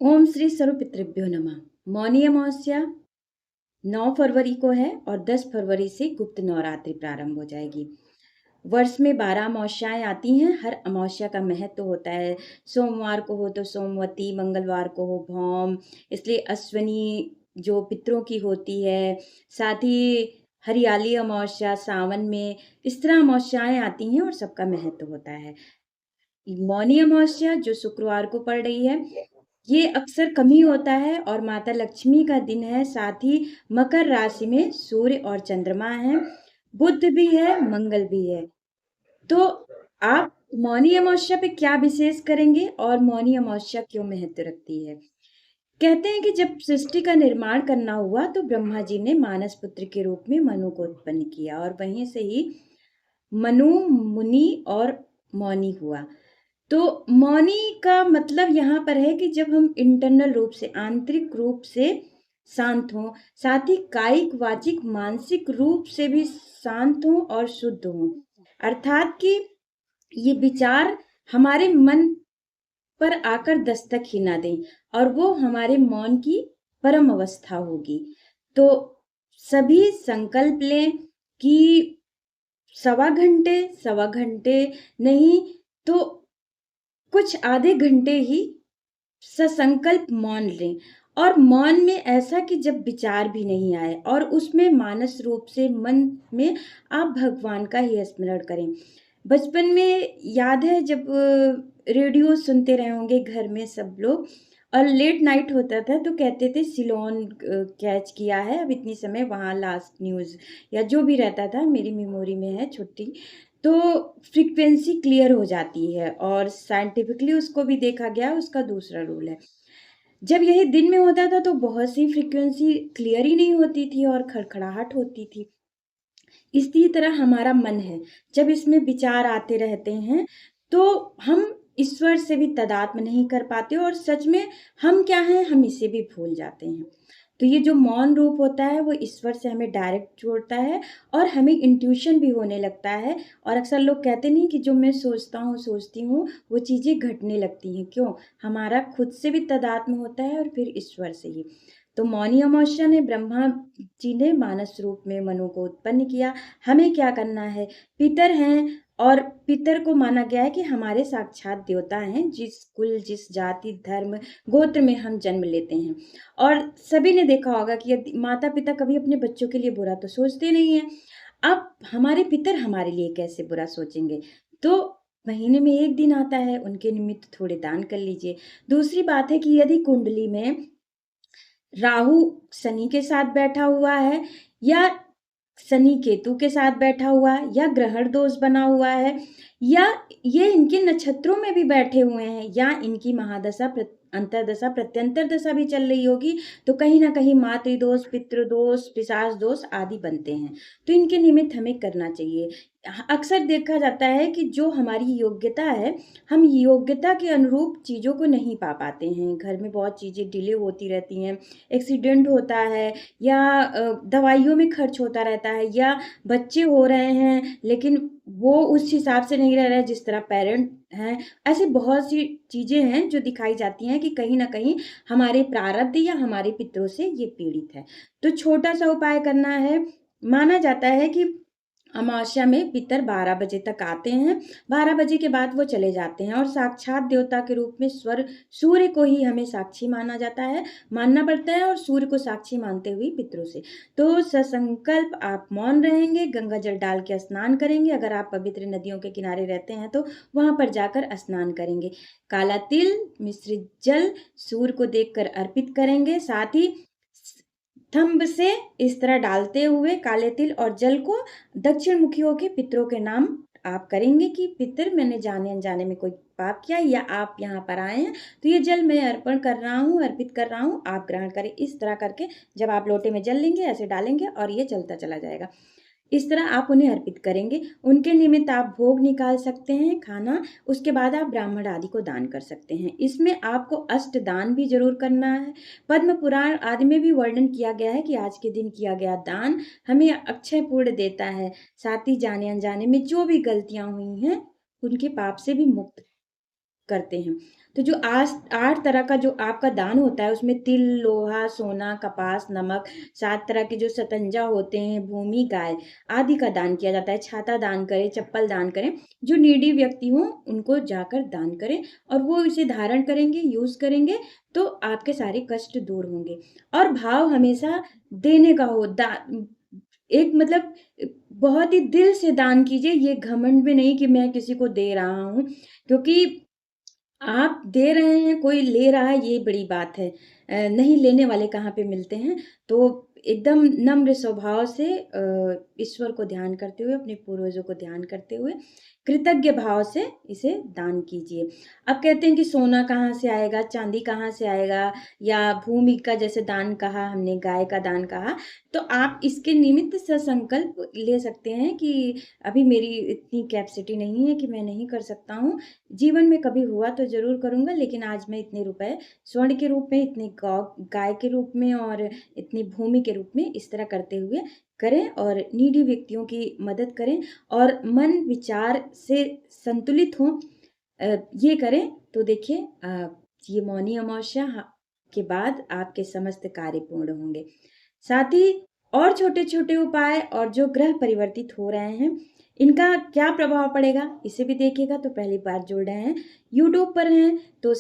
ओम श्री सर्वपितृभ्यो नमः। मौनी अमावस्या 9 फरवरी को है और 10 फरवरी से गुप्त नवरात्रि प्रारंभ हो जाएगी। वर्ष में 12 अमावस्याएं आती हैं। हर अमावस्या का महत्व होता है। सोमवार को हो तो सोमवती, मंगलवार को हो भौम, इसलिए अश्वनी जो पितरों की होती है। साथ ही हरियाली अमावस्या सावन में, इस तरह अमावस्याएं आती हैं और सबका महत्व होता है। मौनी अमावस्या जो शुक्रवार को पड़ रही है, ये अक्सर कम ही होता है और माता लक्ष्मी का दिन है। साथ ही मकर राशि में सूर्य और चंद्रमा है, बुध भी है, मंगल भी है। तो आप मौनी अमावस्या पे क्या विशेष करेंगे और मौनी अमावस्या क्यों महत्व रखती है? कहते हैं कि जब सृष्टि का निर्माण करना हुआ तो ब्रह्मा जी ने मानस पुत्र के रूप में मनु को उत्पन्न किया और वहीं से ही मनु, मुनि और मौनी हुआ। तो मौनी का मतलब यहाँ पर है कि जब हम इंटरनल रूप से, आंतरिक रूप से शांत हों, साथ ही कायिक, वाचिक, मानसिक रूप से भी शांत हों और शुद्ध हों, अर्थात कि ये विचार हमारे मन पर आकर दस्तक ही ना दें और वो हमारे मौन की परम अवस्था होगी। तो सभी संकल्प लें कि सवा घंटे नहीं तो कुछ आधे घंटे ही ससंकल्प मौन लें। और मौन में ऐसा कि जब विचार भी नहीं आए और उसमें मानस रूप से मन में आप भगवान का ही स्मरण करें। बचपन में याद है जब रेडियो सुनते रहे होंगे घर में सब लोग, और लेट नाइट होता था तो कहते थे सिलोन कैच किया है, अब इतनी समय वहाँ लास्ट न्यूज़ या जो भी रहता था, मेरी मेमोरी में है छुट्टी, तो फ्रीक्वेंसी क्लियर हो जाती है और साइंटिफिकली उसको भी देखा गया, उसका दूसरा रूल है। जब यही दिन में होता था तो बहुत सी फ्रीक्वेंसी क्लियर ही नहीं होती थी और खड़खड़ाहट होती थी। इसी तरह हमारा मन है, जब इसमें विचार आते रहते हैं तो हम ईश्वर से भी तादात्म्य नहीं कर पाते और सच में हम क्या हैं, हम इसे भी भूल जाते हैं। तो ये जो मौन रूप होता है वो ईश्वर से हमें डायरेक्ट जोड़ता है और हमें इंट्यूशन भी होने लगता है। और अक्सर लोग कहते नहीं कि जो मैं सोचती हूँ वो चीज़ें घटने लगती हैं। क्यों? हमारा खुद से भी तादात्म्य होता है और फिर ईश्वर से ही। तो मौनी अमावस्या ने ब्रह्मा जी ने मानस रूप में मनु को उत्पन्न किया। हमें क्या करना है? पितर हैं और पितर को माना गया है कि हमारे साक्षात देवता हैं, जिस कुल, जिस जाति, धर्म, गोत्र में हम जन्म लेते हैं। और सभी ने देखा होगा कि यदि माता पिता कभी अपने बच्चों के लिए बुरा तो सोचते नहीं हैं। अब हमारे पितर हमारे लिए कैसे बुरा सोचेंगे? तो महीने में 1 दिन आता है, उनके निमित्त थोड़े दान कर लीजिए। दूसरी बात है कि यदि कुंडली में राहु शनि के साथ बैठा हुआ है या शनि केतु के साथ बैठा हुआ है या ग्रहण दोष बना हुआ है या ये इनके नक्षत्रों में भी बैठे हुए हैं या इनकी महादशा अंतरदशा प्रत्यंतर दशा भी चल रही होगी, तो कहीं ना कहीं मातृदोष, पितृदोष, पिशाच दोष आदि बनते हैं। तो इनके निमित्त हमें करना चाहिए। अक्सर देखा जाता है कि जो हमारी योग्यता है, हम योग्यता के अनुरूप चीज़ों को नहीं पा पाते हैं। घर में बहुत चीज़ें डिले होती रहती हैं, एक्सीडेंट होता है या दवाइयों में खर्च होता रहता है या बच्चे हो रहे हैं लेकिन वो उस हिसाब से नहीं रह रहे जिस तरह पेरेंट हैं। ऐसी बहुत सी चीज़ें हैं जो दिखाई जाती हैं कि कहीं न कहीं हमारे प्रारब्ध या हमारे पितरों से ये पीड़ित है। तो छोटा-सा उपाय करना है। माना जाता है कि अमावस्या में पितर 12 बजे तक आते हैं, 12 बजे के बाद वो चले जाते हैं और साक्षात देवता के रूप में सूर्य को ही हमें साक्षी मानना पड़ता है और सूर्य को साक्षी मानते हुए पितरों से। तो ससंकल्प आप मौन रहेंगे, गंगा जल डाल के स्नान करेंगे, अगर आप पवित्र नदियों के किनारे रहते हैं तो वहाँ पर जाकर स्नान करेंगे। काला तिल, मिश्रित जल सूर्य को देखकर अर्पित करेंगे, साथ ही थंब से इस तरह डालते हुए काले तिल और जल को दक्षिण मुखी होके पितरों के नाम आप करेंगे कि पितर, मैंने जाने अनजाने में कोई पाप किया या आप यहाँ पर आए हैं तो ये जल मैं अर्पण कर रहा हूँ, अर्पित कर रहा हूँ, आप ग्रहण करें। इस तरह करके जब आप लोटे में जल लेंगे ऐसे डालेंगे और ये चलता चला जाएगा। इस तरह आप उन्हें अर्पित करेंगे। उनके निमित्त आप भोग निकाल सकते हैं, खाना, उसके बाद आप ब्राह्मण आदि को दान कर सकते हैं। इसमें आपको अष्ट दान भी ज़रूर करना है। पद्म पुराण आदि में भी वर्णन किया गया है कि आज के दिन किया गया दान हमें अक्षय पुण्य देता है, साथ ही जाने अनजाने में जो भी गलतियाँ हुई हैं, उनके पाप से भी मुक्त करते हैं। तो जो 8 तरह का जो आपका दान होता है उसमें तिल, लोहा, सोना, कपास, नमक, 7 तरह के जो शतंजा होते हैं, भूमि, गाय आदि का दान किया जाता है। छाता दान करें, चप्पल दान करें, जो नीडी व्यक्ति हों उनको जाकर दान करें और वो इसे धारण करेंगे, यूज़ करेंगे तो आपके सारे कष्ट दूर होंगे। और भाव हमेशा देने का हो, एक मतलब बहुत ही दिल से दान कीजिए, ये घमंड में नहीं कि मैं किसी को दे रहा हूँ, क्योंकि आप दे रहे हैं, कोई ले रहा है, ये बड़ी बात है। नहीं लेने वाले कहाँ पे मिलते हैं। तो एकदम नम्र स्वभाव से ईश्वर को ध्यान करते हुए, अपने पूर्वजों को ध्यान करते हुए, कृतज्ञ भाव से इसे दान कीजिए। अब कहते हैं कि सोना कहाँ से आएगा, चांदी कहाँ से आएगा, या भूमि का जैसे दान कहा हमने, गाय का दान कहा, तो आप इसके निमित्त ससंकल्प ले सकते हैं कि अभी मेरी इतनी कैपेसिटी नहीं है कि मैं नहीं कर सकता हूँ। जीवन में कभी हुआ तो ज़रूर करूँगा, लेकिन आज मैं इतने रुपए स्वर्ण के रूप में, इतने गाय के रूप में और इतनी भूमि के रूप में इस तरह करते हुए करें और नीडी व्यक्तियों की मदद करें और मन विचार से संतुलित हों। ये करें तो देखिए ये मौनी अमावस्या के बाद आपके समस्त कार्य पूर्ण होंगे। साथ ही और छोटे-छोटे उपाय और जो ग्रह परिवर्तित हो रहे हैं, इनका क्या प्रभाव पड़ेगा, इसे भी देखिएगा। तो पहली बार जुड़ रहे हैं, यूट्यूब पर हैं तो